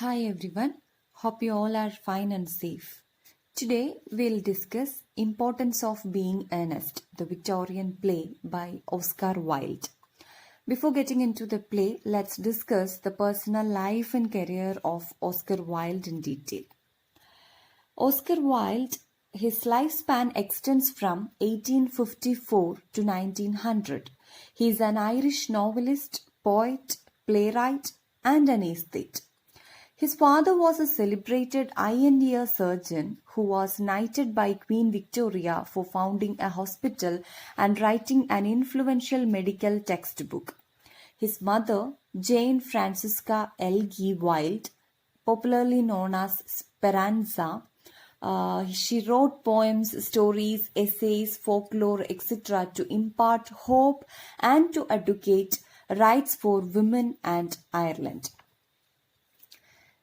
Hi everyone, hope you all are fine and safe. Today we'll discuss Importance of Being Earnest, the Victorian play by Oscar Wilde. Before getting into the play, let's discuss the personal life and career of Oscar Wilde in detail. Oscar Wilde, his lifespan extends from 1854 to 1900. He is an Irish novelist, poet, playwright, and an aesthete. His father was a celebrated eye and ear surgeon who was knighted by Queen Victoria for founding a hospital and writing an influential medical textbook. His mother, Jane Francisca L.G. Wilde, popularly known as Speranza, she wrote poems, stories, essays, folklore, etc. to impart hope and to advocate rights for women and Ireland.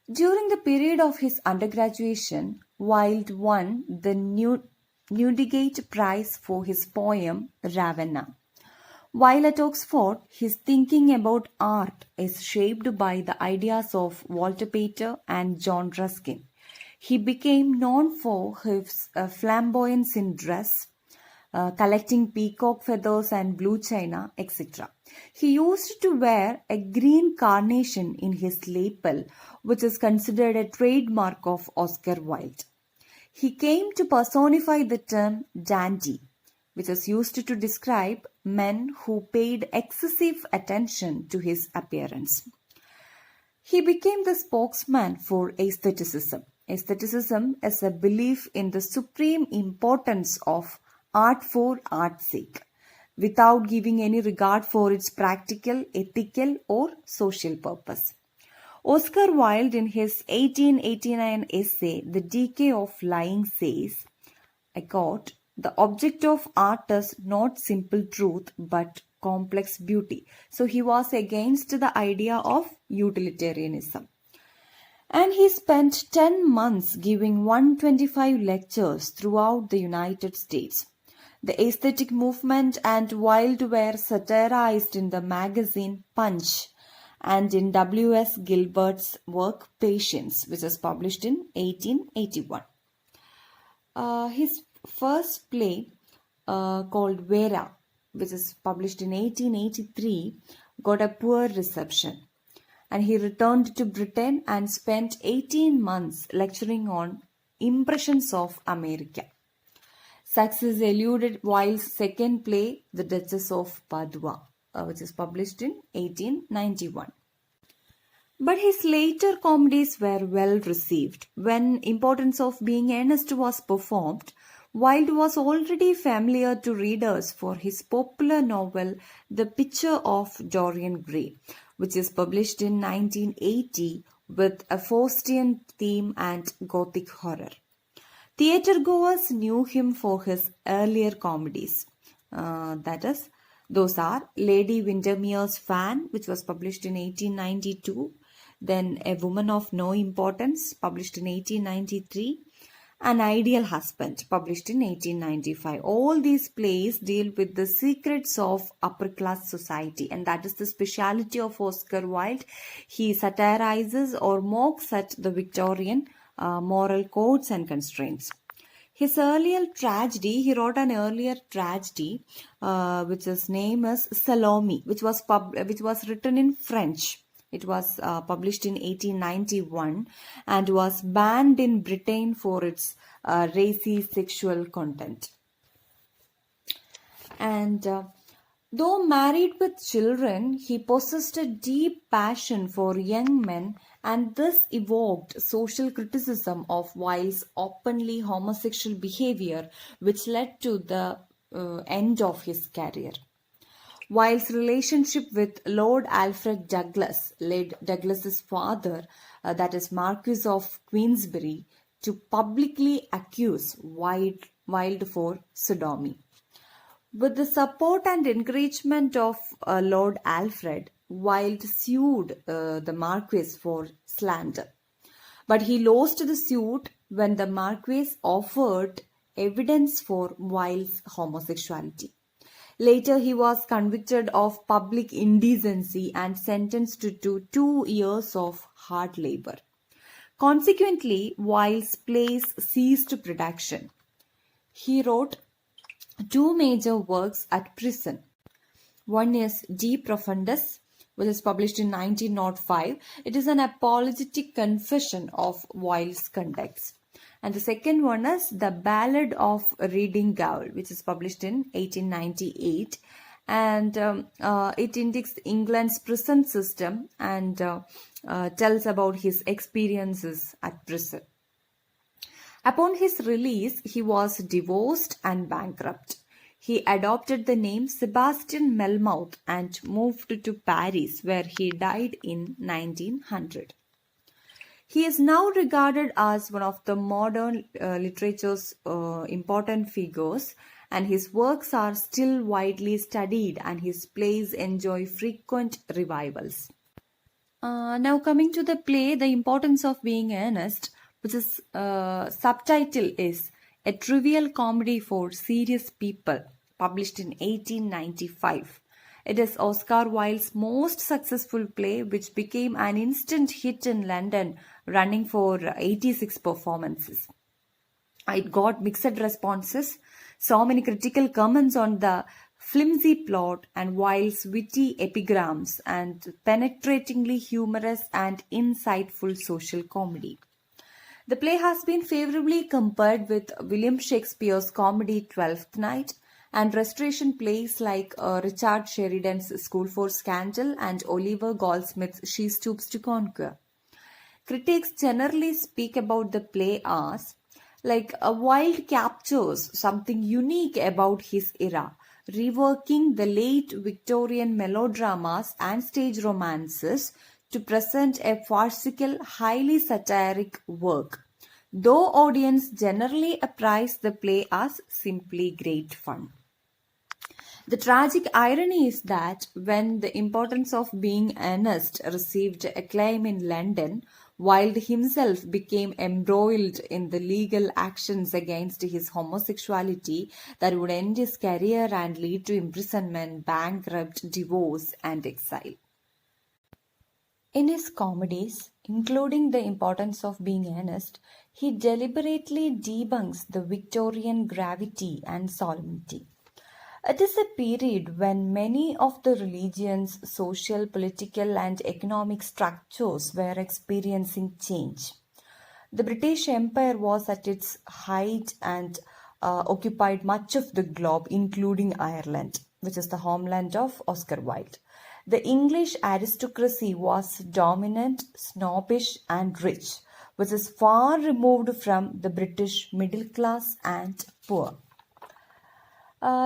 During the period of his undergraduation, Wilde won the Newdigate Prize for his poem Ravenna. While at Oxford, his thinking about art is shaped by the ideas of Walter Pater and John Ruskin. He became known for his flamboyance in dress, collecting peacock feathers and blue china, etc. He used to wear a green carnation in his lapel, which is considered a trademark of Oscar Wilde. He came to personify the term dandy, which is used to describe men who paid excessive attention to his appearance. He became the spokesman for aestheticism. Aestheticism is a belief in the supreme importance of art for art's sake, without giving any regard for its practical, ethical, or social purpose. Oscar Wilde, in his 1889 essay, The Decay of Lying, says, I quote, the object of art is not simple truth but complex beauty. So he was against the idea of utilitarianism. And he spent 10 months giving 125 lectures throughout the United States. The aesthetic movement and Wilde were satirized in the magazine Punch and in W.S. Gilbert's work Patience, which was published in 1881. His first play, called Vera, which is published in 1883, got a poor reception. And he returned to Britain and spent 18 months lecturing on impressions of America. Success eluded Wilde's second play, The Duchess of Padua, which is published in 1891. But his later comedies were well received. When Importance of Being Earnest was performed, Wilde was already familiar to readers for his popular novel The Picture of Dorian Gray, which is published in 1980 with a Faustian theme and Gothic horror. Theatregoers knew him for his earlier comedies. Those are Lady Windermere's Fan, which was published in 1892, then A Woman of No Importance, published in 1893, An Ideal Husband, published in 1895. All these plays deal with the secrets of upper class society, and that is the speciality of Oscar Wilde. He satirizes or mocks at the Victorian moral codes and constraints. He wrote an earlier tragedy, which his name is Salome, which was written in French. It was published in 1891 and was banned in Britain for its racy sexual content. And though married with children, he possessed a deep passion for young men, and this evoked social criticism of Wilde's openly homosexual behavior, which led to the end of his career. Wilde's relationship with Lord Alfred Douglas led Douglas's father, that is Marquis of Queensberry, to publicly accuse Wilde for sodomy. With the support and encouragement of Lord Alfred, Wilde sued the Marquis for slander. But he lost the suit when the Marquis offered evidence for Wilde's homosexuality. Later, he was convicted of public indecency and sentenced to 2 years of hard labor. Consequently, Wilde's plays ceased production. He wrote two major works at prison. One is De Profundis, which is published in 1905. It is an apologetic confession of Wilde's conduct. And the second one is The Ballad of Reading Gaol, which is published in 1898. And it indicates England's prison system and tells about his experiences at prison. Upon his release, he was divorced and bankrupt. He adopted the name Sebastian Melmoth and moved to Paris, where he died in 1900. He is now regarded as one of the modern literature's important figures, and his works are still widely studied and his plays enjoy frequent revivals. Now coming to the play, The Importance of Being Earnest, which is subtitle is A Trivial Comedy for Serious People, published in 1895. It is Oscar Wilde's most successful play, which became an instant hit in London, running for 86 performances. It got mixed responses, so many critical comments on the flimsy plot and Wilde's witty epigrams and penetratingly humorous and insightful social comedy. The play has been favorably compared with William Shakespeare's comedy Twelfth Night and restoration plays like Richard Sheridan's School for Scandal and Oliver Goldsmith's She Stoops to Conquer. Critics generally speak about the play as like Wilde captures something unique about his era, reworking the late Victorian melodramas and stage romances to present a farcical, highly satiric work, though audience generally appraise the play as simply great fun. The tragic irony is that when The Importance of Being Earnest received acclaim in London, Wilde himself became embroiled in the legal actions against his homosexuality that would end his career and lead to imprisonment, bankrupt, divorce, and exile. In his comedies, including The Importance of Being Earnest, he deliberately debunks the Victorian gravity and solemnity. It is a period when many of the religion's social, political, and economic structures were experiencing change. The British Empire was at its height and occupied much of the globe, including Ireland, which is the homeland of Oscar Wilde. The English aristocracy was dominant, snobbish, and rich, which is far removed from the British middle class and poor.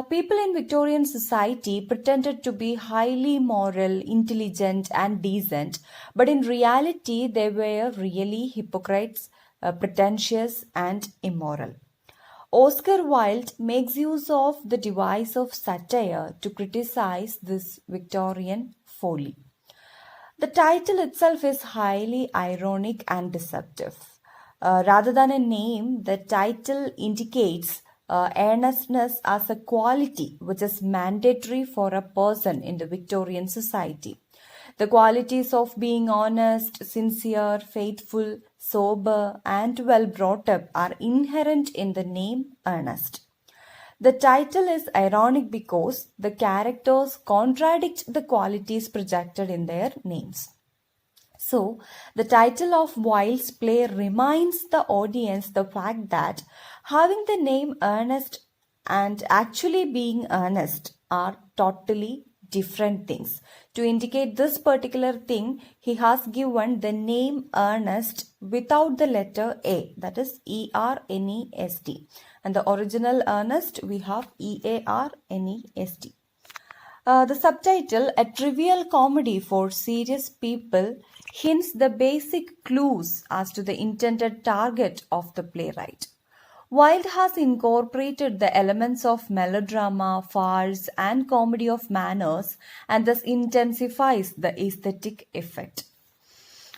People in Victorian society pretended to be highly moral, intelligent, and decent, but in reality, they were really hypocrites, pretentious, and immoral. Oscar Wilde makes use of the device of satire to criticize this Victorian folly. The title itself is highly ironic and deceptive. Rather than a name, the title indicates earnestness as a quality which is mandatory for a person in the Victorian society. The qualities of being honest, sincere, faithful, sober, and well brought up are inherent in the name Ernest. The title is ironic because the characters contradict the qualities projected in their names. So, the title of Wilde's play reminds the audience the fact that having the name Ernest and actually being earnest are totally different things. To indicate this particular thing, he has given the name Ernest without the letter A, that is E-R-N-E-S-T. And the original Ernest, we have E-A-R-N-E-S-T. The subtitle, A Trivial Comedy for Serious People, hints the basic clues as to the intended target of the playwright. Wilde has incorporated the elements of melodrama, farce, and comedy of manners and thus intensifies the aesthetic effect.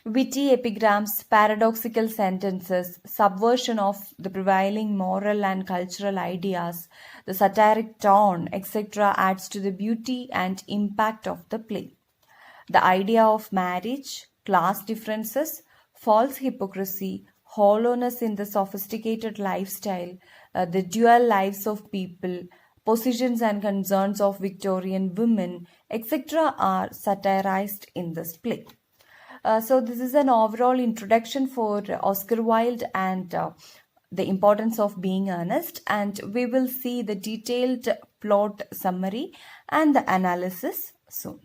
Witty epigrams, paradoxical sentences, subversion of the prevailing moral and cultural ideas, the satiric tone, etc. adds to the beauty and impact of the play. The idea of marriage, class differences, false hypocrisy, hollowness in the sophisticated lifestyle, the dual lives of people, positions and concerns of Victorian women, etc., are satirized in this play. So, this is an overall introduction for Oscar Wilde and the importance of being earnest, and we will see the detailed plot summary and the analysis soon.